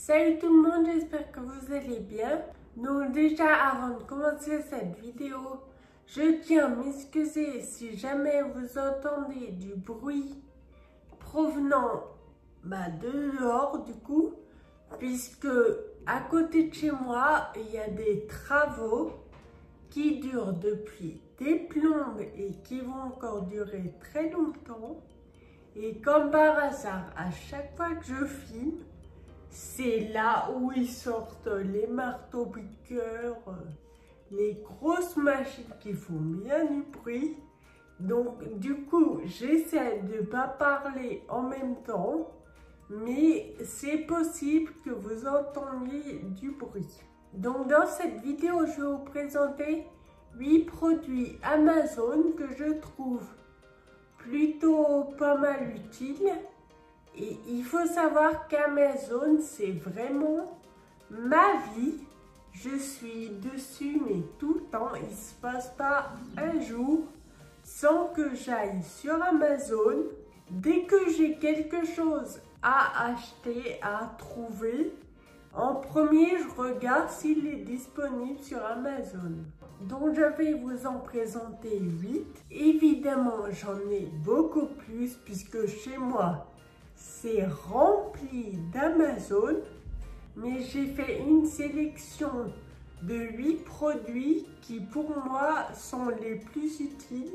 Salut tout le monde, j'espère que vous allez bien. Donc déjà avant de commencer cette vidéo, je tiens à m'excuser si jamais vous entendez du bruit provenant de dehors du coup, puisque à côté de chez moi, il y a des travaux qui durent depuis des plombes et qui vont encore durer très longtemps. Et comme par hasard, à chaque fois que je filme, c'est là où ils sortent les marteaux-piqueurs, les grosses machines qui font bien du bruit. Donc du coup, j'essaie de ne pas parler en même temps, mais c'est possible que vous entendiez du bruit. Donc dans cette vidéo, je vais vous présenter 8 produits Amazon que je trouve plutôt pas mal utiles. Et il faut savoir qu'Amazon, c'est vraiment ma vie. Je suis dessus, mais tout le temps. Il ne se passe pas un jour sans que j'aille sur Amazon. Dès que j'ai quelque chose à acheter, à trouver, en premier, je regarde s'il est disponible sur Amazon. Donc, je vais vous en présenter 8. Évidemment, j'en ai beaucoup plus puisque chez moi, c'est rempli d'Amazon, mais j'ai fait une sélection de 8 produits qui pour moi sont les plus utiles,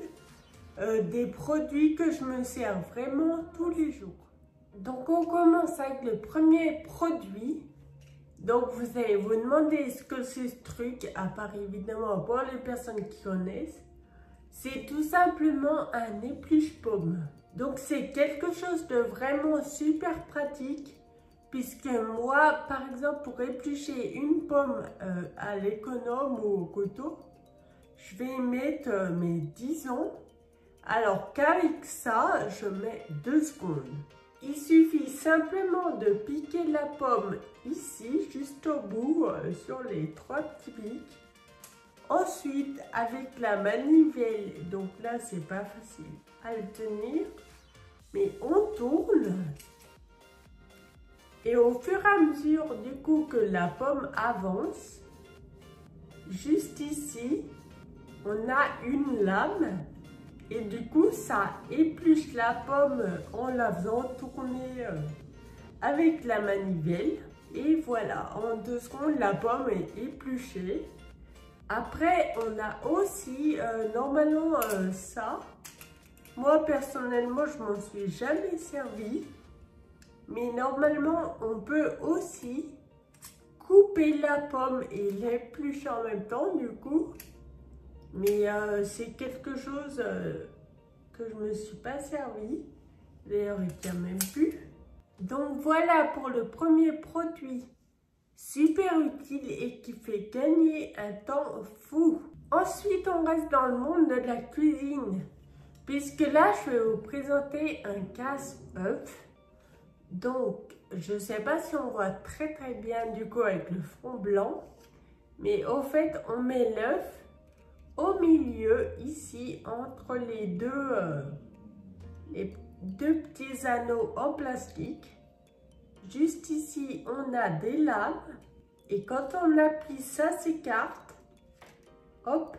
des produits que je me sers vraiment tous les jours. Donc on commence avec le premier produit. Donc vous allez vous demander ce que c'est ce truc, à part évidemment pour les personnes qui connaissent. C'est tout simplement un épluche-pomme. Donc c'est quelque chose de vraiment super pratique, puisque moi par exemple pour éplucher une pomme à l'économe ou au couteau, je vais y mettre mes 10 ans, alors qu'avec ça je mets 2 secondes. Il suffit simplement de piquer la pomme ici, juste au bout, sur les 3 petits pics. Ensuite, avec la manivelle, donc là, c'est pas facile à le tenir, mais on tourne. Et au fur et à mesure, du coup, que la pomme avance, juste ici, on a une lame. Et du coup, ça épluche la pomme en la faisant tourner avec la manivelle. Et voilà, en 2 secondes, la pomme est épluchée. Après, on a aussi normalement ça. Moi, personnellement, je m'en suis jamais servi. Mais normalement, on peut aussi couper la pomme et l'éplucher en même temps, du coup. Mais c'est quelque chose que je ne me suis pas servi. D'ailleurs, il n'y a même plus. Donc voilà pour le premier produit super utile et qui fait gagner un temps fou. Ensuite, on reste dans le monde de la cuisine. Puisque là, je vais vous présenter un casse-œuf. Donc, je ne sais pas si on voit très bien du coup avec le fond blanc. Mais au fait, on met l'œuf au milieu, ici, entre les deux petits anneaux en plastique. Juste ici, on a des lames. Et quand on appuie, ça s'écarte. Hop,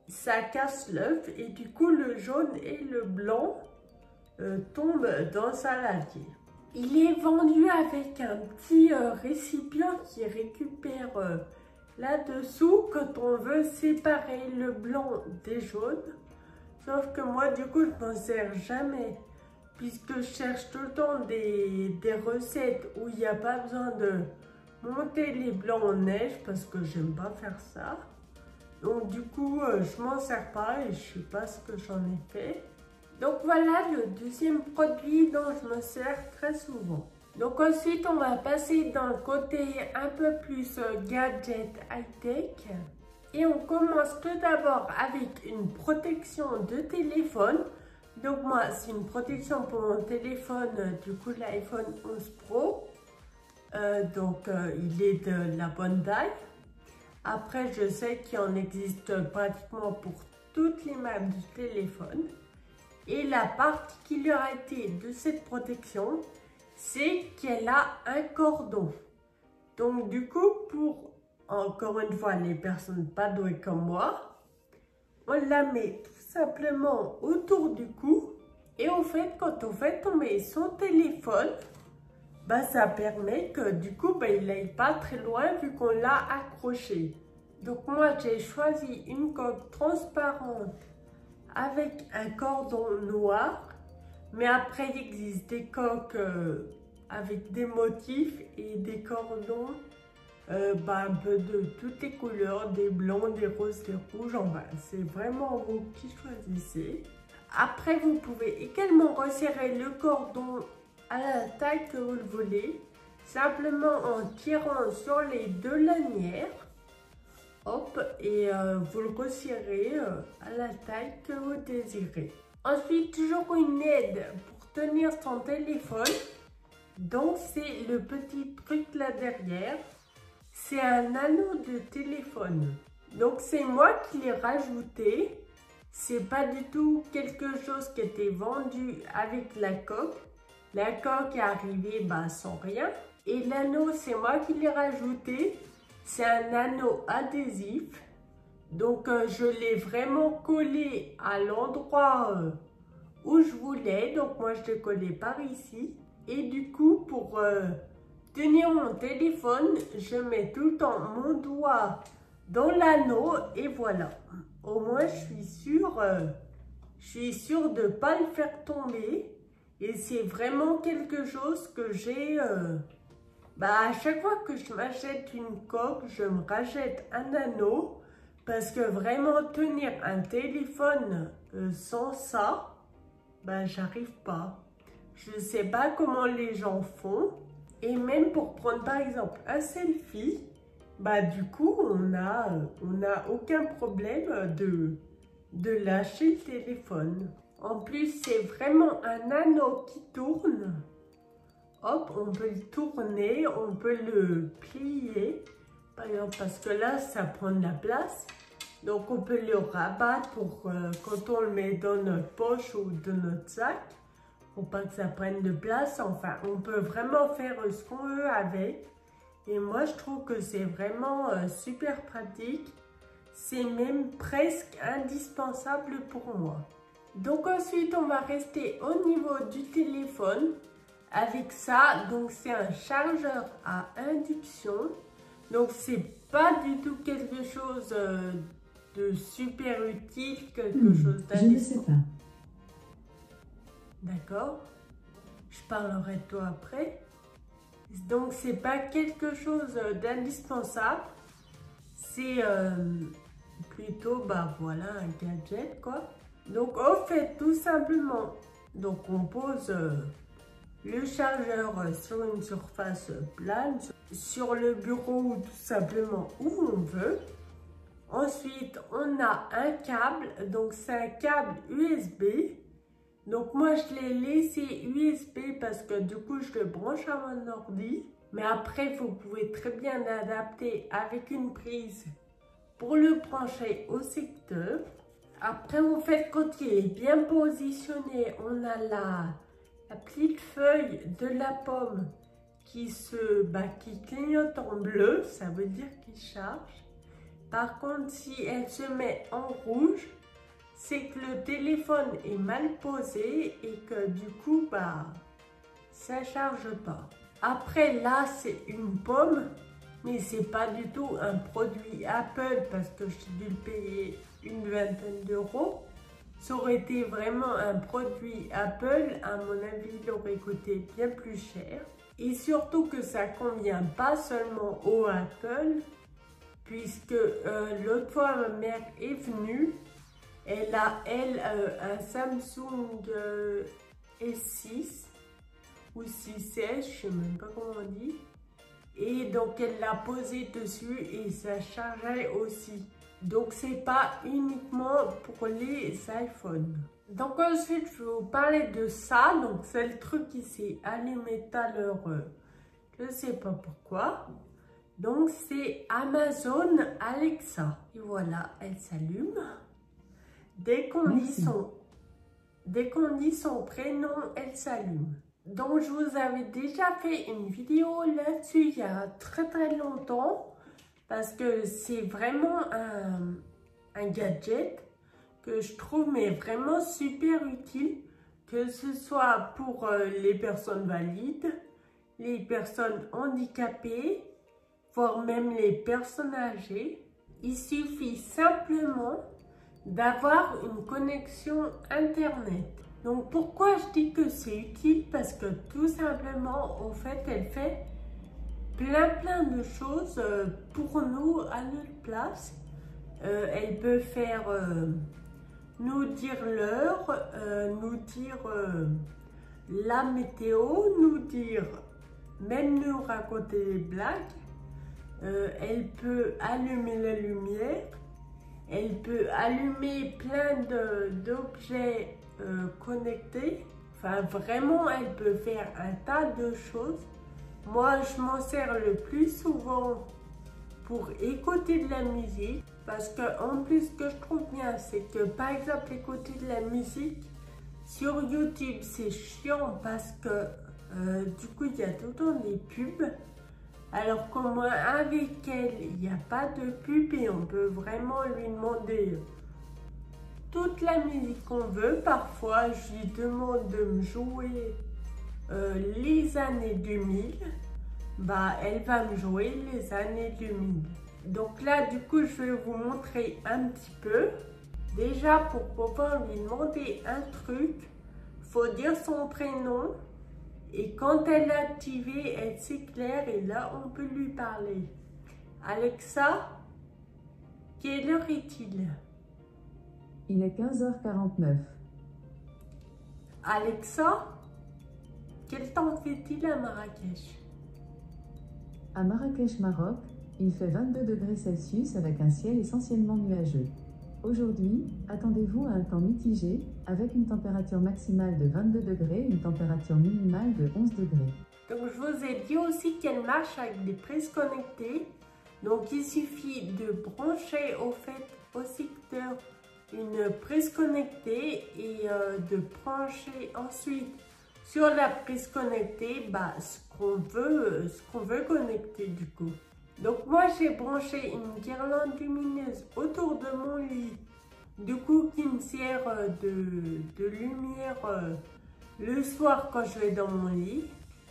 ça casse l'œuf. Et du coup, le jaune et le blanc tombent dans sa latière. Il est vendu avec un petit récipient qui récupère là-dessous quand on veut séparer le blanc des jaunes. Sauf que moi, du coup, je m'en sers jamais. Puisque je cherche tout le temps des recettes où il n'y a pas besoin de monter les blancs en neige. Parce que j'aime pas faire ça. Donc du coup, je m'en sers pas et je sais pas ce que j'en ai fait. Donc voilà le deuxième produit dont je me sers très souvent. Donc ensuite, on va passer dans le côté un peu plus gadget high-tech. Et on commence tout d'abord avec une protection de téléphone. Donc moi, c'est une protection pour mon téléphone, du coup l'iPhone 11 Pro. Il est de la bonne taille. Après, je sais qu'il en existe pratiquement pour toutes les marques de téléphone. Et la particularité de cette protection, c'est qu'elle a un cordon. Donc du coup, pour encore une fois les personnes pas douées comme moi, on la met tout simplement autour du cou. Et en fait, quand on fait tomber son téléphone, bah, ça permet que du coup, bah, il n'aille pas très loin vu qu'on l'a accroché. Donc moi, j'ai choisi une coque transparente avec un cordon noir. Mais après, il existe des coques avec des motifs et des cordons bah, un peu de toutes les couleurs, des blancs, des roses, des rouges. Enfin, c'est vraiment vous qui choisissez. Après, vous pouvez également resserrer le cordon à la taille que vous le voulez, simplement en tirant sur les deux lanières. Hop, et vous le resserrez à la taille que vous désirez. Ensuite, toujours une aide pour tenir son téléphone. Donc, c'est le petit truc là derrière. C'est un anneau de téléphone. Donc, c'est moi qui l'ai rajouté. C'est pas du tout quelque chose qui était vendu avec la coque. La coque est arrivée bah, sans rien. Et l'anneau, c'est moi qui l'ai rajouté. C'est un anneau adhésif. Donc, je l'ai vraiment collé à l'endroit où je voulais. Donc, moi, je l'ai collé par ici. Et du coup, pour tenir mon téléphone, je mets tout le temps mon doigt dans l'anneau. Et voilà. Au moins, je suis sûre de ne pas le faire tomber. Et c'est vraiment quelque chose que j'ai... à chaque fois que je m'achète une coque, je me rachète un anneau. Parce que vraiment tenir un téléphone sans ça, j'arrive pas. Je ne sais pas comment les gens font. Et même pour prendre par exemple un selfie, du coup on n'a aucun problème de lâcher le téléphone. En plus c'est vraiment un anneau qui tourne. Hop, on peut le tourner, on peut le plier. Par exemple, parce que là ça prend de la place. Donc on peut le rabattre pour quand on le met dans notre poche ou dans notre sac. Pour pas que ça prenne de place. Enfin, on peut vraiment faire ce qu'on veut avec. Et moi, je trouve que c'est vraiment super pratique. C'est même presque indispensable pour moi. Donc ensuite, on va rester au niveau du téléphone. Avec ça, donc c'est un chargeur à induction. Donc c'est pas du tout quelque chose de super utile, quelque chose d'indispensable. Je ne sais pas. D'accord, je parlerai de toi après. Donc c'est pas quelque chose d'indispensable, c'est plutôt voilà un gadget quoi. Donc on fait tout simplement, donc on pose le chargeur sur une surface plane, sur le bureau ou tout simplement où on veut. Ensuite on a un câble, donc c'est un câble USB. Donc moi je l'ai laissé USB parce que du coup je le branche à mon ordi. Mais après vous pouvez très bien l'adapter avec une prise pour le brancher au secteur. Après vous faites quand il est bien positionné, on a la petite feuille de la pomme qui clignote en bleu, ça veut dire qu'il charge. Par contre si elle se met en rouge, c'est que le téléphone est mal posé et que du coup, ça charge pas. Après, là, c'est une pomme, mais c'est pas du tout un produit Apple parce que j'ai dû le payer une vingtaine d'euros. Ça aurait été vraiment un produit Apple, à mon avis, il aurait coûté bien plus cher. Et surtout que ça convient pas seulement au Apple, puisque l'autre fois, ma mère est venue. Elle a, un Samsung S6 ou 6S, je ne sais même pas comment on dit. Et donc, elle l'a posé dessus et ça chargeait aussi. Donc, c'est pas uniquement pour les iPhones. Donc, ensuite, je vais vous parler de ça. Donc, c'est le truc qui s'est allumé tout à l'heure. Je ne sais pas pourquoi. Donc, c'est Amazon Alexa. Et voilà, elle s'allume. Dès qu'on dit son prénom, elle s'allume. Donc je vous avais déjà fait une vidéo là-dessus il y a très longtemps parce que c'est vraiment un gadget que je trouve mais vraiment super utile, que ce soit pour les personnes valides, les personnes handicapées, voire même les personnes âgées. Il suffit simplement d'avoir une connexion internet. Donc pourquoi je dis que c'est utile? Parce que tout simplement, en fait, elle fait plein de choses pour nous à notre place. Elle peut faire nous dire l'heure, nous dire la météo, nous dire, même nous raconter des blagues. Elle peut allumer la lumière, elle peut allumer plein d'objets connectés. Enfin, vraiment, elle peut faire un tas de choses. Moi, je m'en sers le plus souvent pour écouter de la musique. Parce que, en plus, ce que je trouve bien, c'est que, par exemple, écouter de la musique sur YouTube, c'est chiant parce que, du coup, il y a tout le temps des pubs. Alors qu'au moins avec elle, il n'y a pas de pub et on peut vraiment lui demander toute la musique qu'on veut. Parfois, je lui demande de me jouer les années 2000. Bah, elle va me jouer les années 2000. Donc là, du coup, je vais vous montrer un petit peu. Déjà, pour pouvoir lui demander un truc, il faut dire son prénom. Et quand elle est activée, elle s'éclaire et là, on peut lui parler. Alexa, quelle heure est-il? Il est 15h49. Alexa, quel temps fait-il à Marrakech? À Marrakech, Maroc, il fait 22 degrés Celsius avec un ciel essentiellement nuageux. Aujourd'hui, attendez-vous à un temps mitigé, avec une température maximale de 22 degrés et une température minimale de 11 degrés. Donc je vous ai dit aussi qu'elle marche avec des prises connectées. Donc il suffit de brancher au secteur une prise connectée et de brancher ensuite sur la prise connectée ce qu'on veut connecter du coup. Donc moi j'ai branché une guirlande lumineuse autour de mon lit, du coup qui me sert de lumière le soir quand je vais dans mon lit.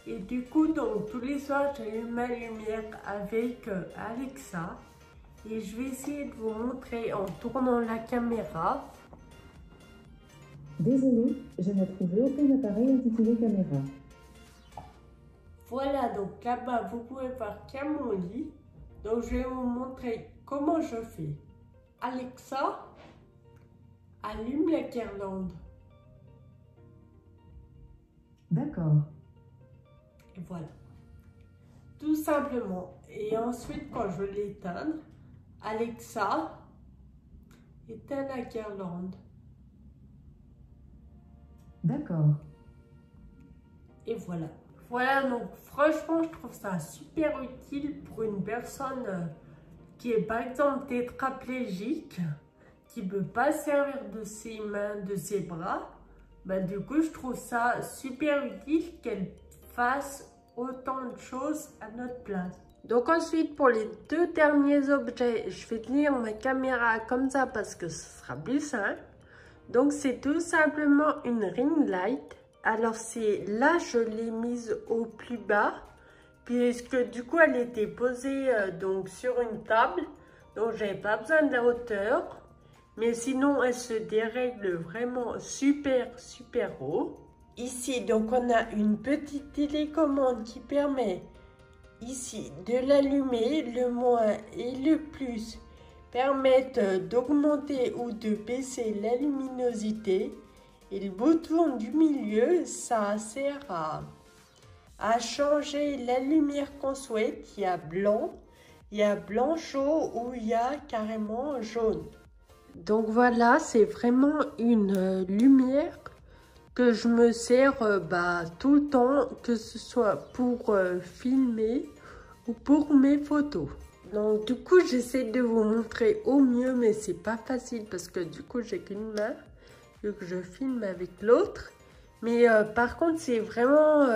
Et du coup donc tous les soirs j'allume ma lumière avec Alexa. Et je vais essayer de vous montrer en tournant la caméra. Désolé, je n'ai trouvé aucun appareil intitulé caméra. Voilà, donc là-bas, vous pouvez voir qu'il y a mon lit. Donc, je vais vous montrer comment je fais. Alexa, allume la guirlande. D'accord. Et voilà. Tout simplement. Et ensuite, quand je veux l'éteindre, Alexa, éteins la guirlande. D'accord. Et voilà. Voilà, donc franchement, je trouve ça super utile pour une personne qui est par exemple tétraplégique, qui ne peut pas servir de ses mains, de ses bras. Du coup, je trouve ça super utile qu'elle fasse autant de choses à notre place. Donc ensuite, pour les deux derniers objets, je vais tenir ma caméra comme ça parce que ce sera plus simple. Donc c'est tout simplement une ring light. Alors là, je l'ai mise au plus bas, puisque du coup, elle était posée donc sur une table. Donc, j'avais pas besoin de la hauteur. Mais sinon, elle se dérègle vraiment super haut. Ici, donc, on a une petite télécommande qui permet ici de l'allumer. Le moins et le plus permettent d'augmenter ou de baisser la luminosité. Et le bouton du milieu, ça sert à changer la lumière qu'on souhaite. Il y a blanc chaud ou il y a carrément jaune. Donc voilà, c'est vraiment une lumière que je me sers tout le temps, que ce soit pour filmer ou pour mes photos. Donc du coup, j'essaie de vous montrer au mieux, mais c'est pas facile parce que du coup, j'ai qu'une main. Que je filme avec l'autre, Mais par contre, c'est vraiment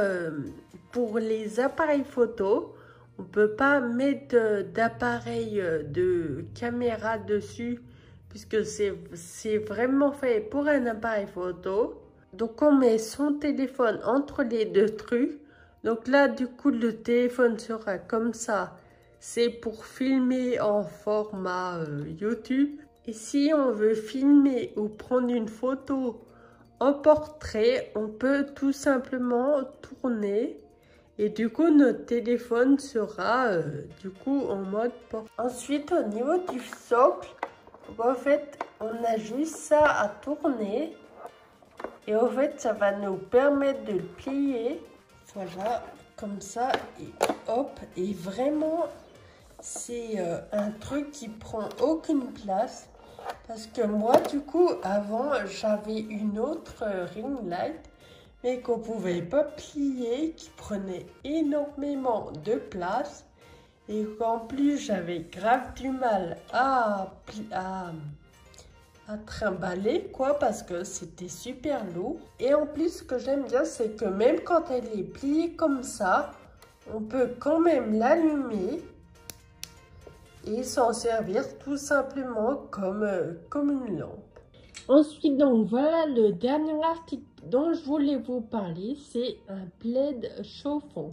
pour les appareils photo. On ne peut pas mettre d'appareil de caméra dessus puisque c'est vraiment fait pour un appareil photo. Donc on met son téléphone entre les deux trucs. Donc là, du coup, le téléphone sera comme ça. C'est pour filmer en format YouTube. Et si on veut filmer ou prendre une photo en portrait, on peut tout simplement tourner. Et du coup, notre téléphone sera du coup en mode portrait. Ensuite, au niveau du socle, en fait, on a juste ça à tourner. Et en fait, ça va nous permettre de le plier. Voilà, comme ça. Et hop. Et vraiment, c'est un truc qui prend aucune place. Parce que moi, du coup, avant, j'avais une autre ring light. Mais qu'on ne pouvait pas plier, qui prenait énormément de place. Et qu'en plus, j'avais grave du mal à trimballer, quoi, parce que c'était super lourd. Et en plus, ce que j'aime bien, c'est que même quand elle est pliée comme ça, on peut quand même l'allumer et s'en servir tout simplement comme une lampe. Ensuite, donc voilà le dernier article dont je voulais vous parler, c'est un plaid chauffant.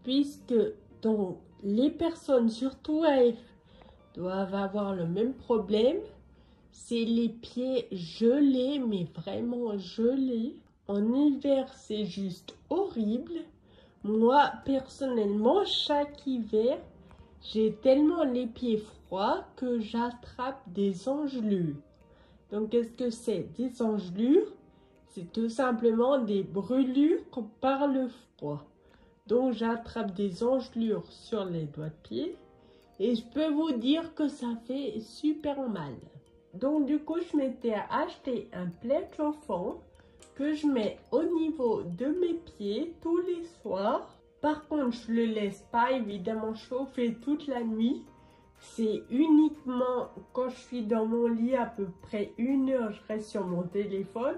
Puisque donc, les personnes, surtout AF, doivent avoir le même problème. C'est les pieds gelés, mais vraiment gelés. En hiver, c'est juste horrible. Moi, personnellement, chaque hiver, j'ai tellement les pieds froids que j'attrape des engelures. Donc, qu'est-ce que c'est? Des engelures, c'est tout simplement des brûlures par le froid. Donc, j'attrape des engelures sur les doigts de pied et je peux vous dire que ça fait super mal. Donc, du coup, je m'étais acheté un plaid chauffant que je mets au niveau de mes pieds tous les soirs. Par contre, je ne le laisse pas évidemment chauffer toute la nuit. C'est uniquement quand je suis dans mon lit, à peu près 1 heure, je reste sur mon téléphone.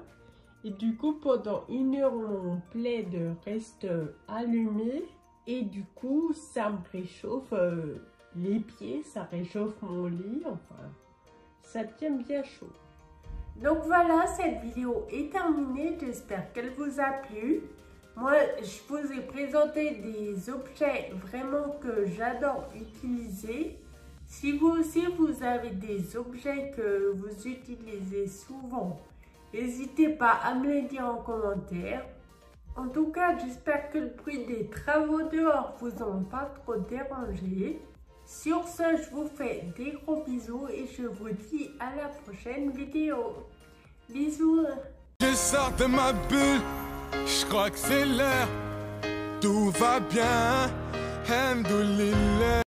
Et du coup, pendant 1 heure, mon plaid reste allumé. Et du coup, ça me réchauffe les pieds, ça réchauffe mon lit, enfin, ça tient bien chaud. Donc voilà, cette vidéo est terminée. J'espère qu'elle vous a plu. Moi, je vous ai présenté des objets vraiment que j'adore utiliser. Si vous aussi, vous avez des objets que vous utilisez souvent, n'hésitez pas à me les dire en commentaire. En tout cas, j'espère que le bruit des travaux dehors vous ont pas trop dérangé. Sur ce, je vous fais des gros bisous et je vous dis à la prochaine vidéo. Bisous. Je sors de ma bulle, je crois que c'est l'heure. Tout va bien, Alhamdoulilah.